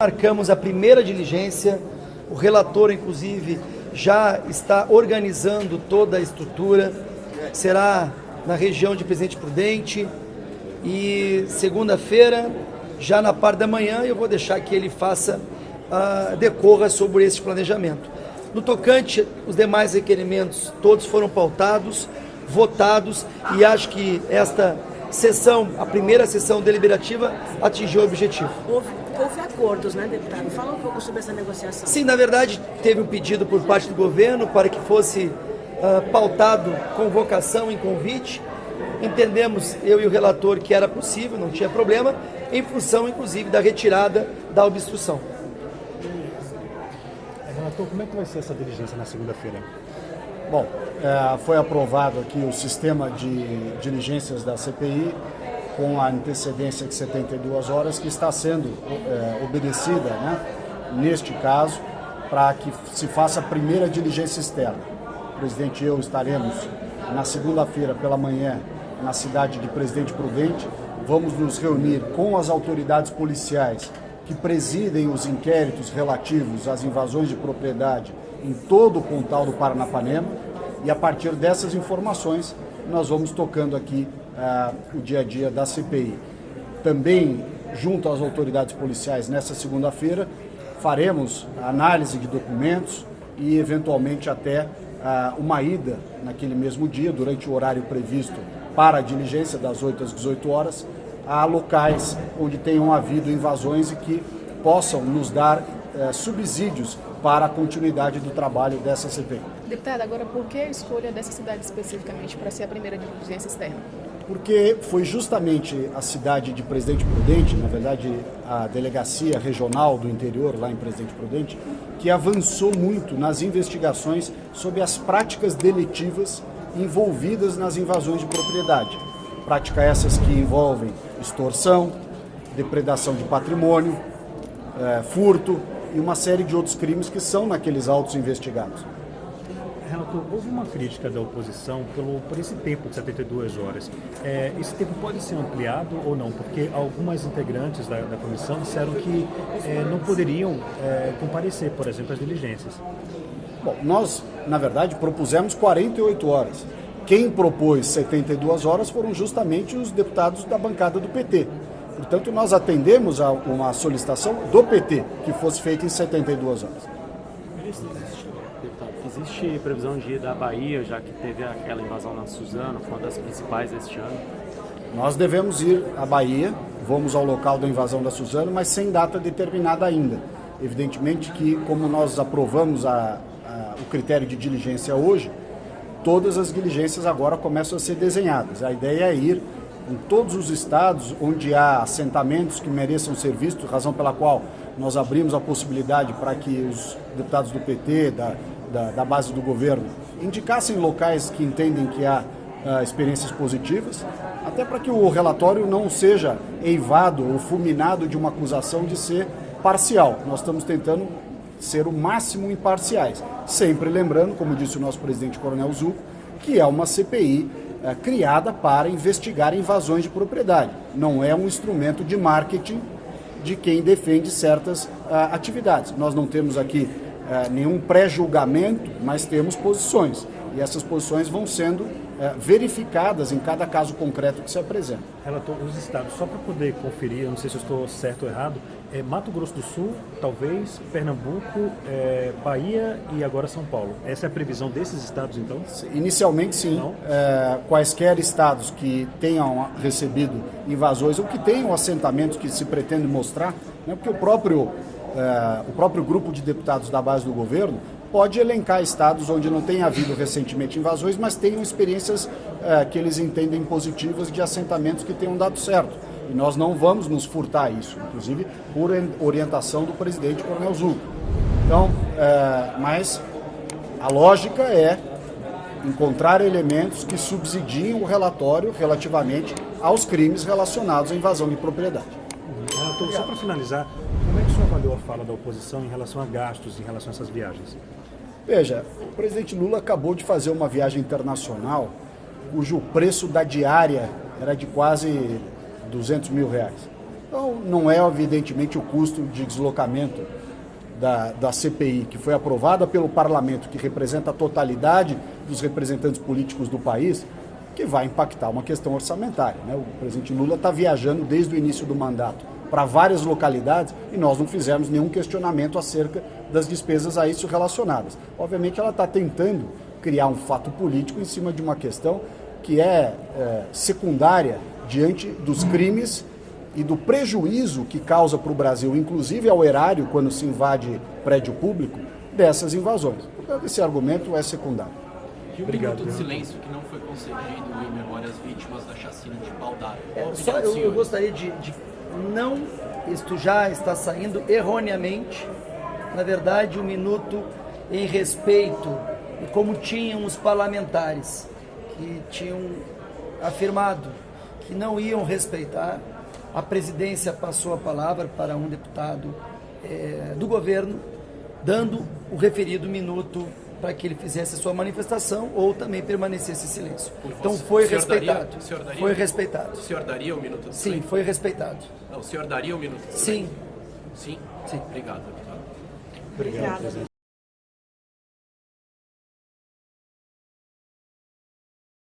Marcamos a primeira diligência, o relator, inclusive, já está organizando toda a estrutura, será na região de Presidente Prudente e segunda-feira, já na parte da manhã, eu vou deixar que ele decorra sobre esse planejamento. No tocante, os demais requerimentos, todos foram pautados, votados e acho que esta sessão, a primeira sessão deliberativa, atingiu o objetivo. Houve acordos, né, deputado? Fala um pouco sobre essa negociação. Sim, na verdade, teve um pedido por parte do governo para que fosse pautado convocação em convite. Entendemos, eu e o relator, que era possível, não tinha problema, em função, inclusive, da retirada da obstrução. Relator, como é que vai ser essa diligência na segunda-feira? Bom, foi aprovado aqui o sistema de diligências da CPI com a antecedência de 72 horas que está sendo obedecida, né, neste caso, para que se faça a primeira diligência externa. O presidente e eu estaremos na segunda-feira pela manhã na cidade de Presidente Prudente. Vamos nos reunir com as autoridades policiais que presidem os inquéritos relativos às invasões de propriedade em todo o Pontal do Paranapanema, e a partir dessas informações nós vamos tocando aqui o dia a dia da CPI. Também, junto às autoridades policiais, nessa segunda-feira, faremos análise de documentos e, eventualmente, até uma ida naquele mesmo dia, durante o horário previsto para a diligência, das 8 às 18 horas, a locais onde tenham havido invasões e que possam nos dar subsídios para a continuidade do trabalho dessa CPI. Deputado, agora por que a escolha dessa cidade especificamente para ser a primeira diligência externa? Porque foi justamente a cidade de Presidente Prudente, na verdade a delegacia regional do interior, lá em Presidente Prudente, que avançou muito nas investigações sobre as práticas delitivas envolvidas nas invasões de propriedade. Práticas essas que envolvem extorsão, depredação de patrimônio, furto e uma série de outros crimes que são naqueles autos investigados. Relator, houve uma crítica da oposição por esse tempo de 72 horas. Esse tempo pode ser ampliado ou não? Porque algumas integrantes da comissão disseram que não poderiam comparecer, por exemplo, às diligências. Bom, nós, na verdade, propusemos 48 horas. Quem propôs 72 horas foram justamente os deputados da bancada do PT. Portanto, nós atendemos a uma solicitação do PT que fosse feita em 72 horas. Deputado, existe previsão de ir da Bahia, já que teve aquela invasão na Suzano, foi uma das principais deste ano? Nós devemos ir à Bahia, vamos ao local da invasão da Suzano, mas sem data determinada ainda. Evidentemente que, como nós aprovamos o critério de diligência hoje, todas as diligências agora começam a ser desenhadas. A ideia é ir em todos os estados onde há assentamentos que mereçam ser vistos, razão pela qual nós abrimos a possibilidade para que os deputados do PT, da base do governo, indicassem locais que entendem que há experiências positivas, até para que o relatório não seja eivado ou fulminado de uma acusação de ser parcial. Nós estamos tentando ser o máximo imparciais, sempre lembrando, como disse o nosso presidente Coronel Zucco, que é uma CPI criada para investigar invasões de propriedade. Não é um instrumento de marketing de quem defende certas atividades. Nós não temos aqui nenhum pré-julgamento, mas temos posições. E essas posições vão sendo verificadas em cada caso concreto que se apresenta. Relator, os estados, só para poder conferir, eu não sei se eu estou certo ou errado, Mato Grosso do Sul, talvez, Pernambuco, Bahia e agora São Paulo. Essa é a previsão desses estados, então? Inicialmente, sim. Quaisquer estados que tenham recebido invasões ou que tenham assentamentos que se pretende mostrar, né, porque o próprio grupo de deputados da base do governo pode elencar estados onde não tenha havido recentemente invasões, mas tenham experiências que eles entendem positivas de assentamentos que tenham dado certo. E nós não vamos nos furtar a isso, inclusive por orientação do presidente Coronel Zucco. Então, mas a lógica é encontrar elementos que subsidiem o relatório relativamente aos crimes relacionados à invasão de propriedade. Relator, só para finalizar, como é que o senhor avaliou a fala da oposição em relação a gastos, em relação a essas viagens? Veja, o presidente Lula acabou de fazer uma viagem internacional cujo preço da diária era de quase R$200 mil. Então, não é evidentemente o custo de deslocamento da CPI, que foi aprovada pelo parlamento, que representa a totalidade dos representantes políticos do país, que vai impactar uma questão orçamentária, né? O presidente Lula está viajando desde o início do mandato para várias localidades e nós não fizemos nenhum questionamento acerca das despesas a isso relacionadas. Obviamente ela está tentando criar um fato político em cima de uma questão que é secundária diante dos crimes e do prejuízo que causa para o Brasil, inclusive ao erário, quando se invade prédio público, dessas invasões. Portanto, esse argumento é secundário. E o minuto de silêncio que não foi concedido em memória às vítimas da chacina de Paudalho? Eu gostaria de não, isto já está saindo erroneamente, na verdade, um minuto em respeito, e como tinham os parlamentares que tinham afirmado que não iam respeitar, a presidência passou a palavra para um deputado do governo, dando o referido minuto para que ele fizesse a sua manifestação ou também permanecesse em silêncio. Então foi respeitado. Foi respeitado. O senhor daria o minuto de Sim, silêncio? foi respeitado. Não, o senhor daria o minuto de Sim. silêncio? Sim? Sim. Obrigado, deputado. Obrigada.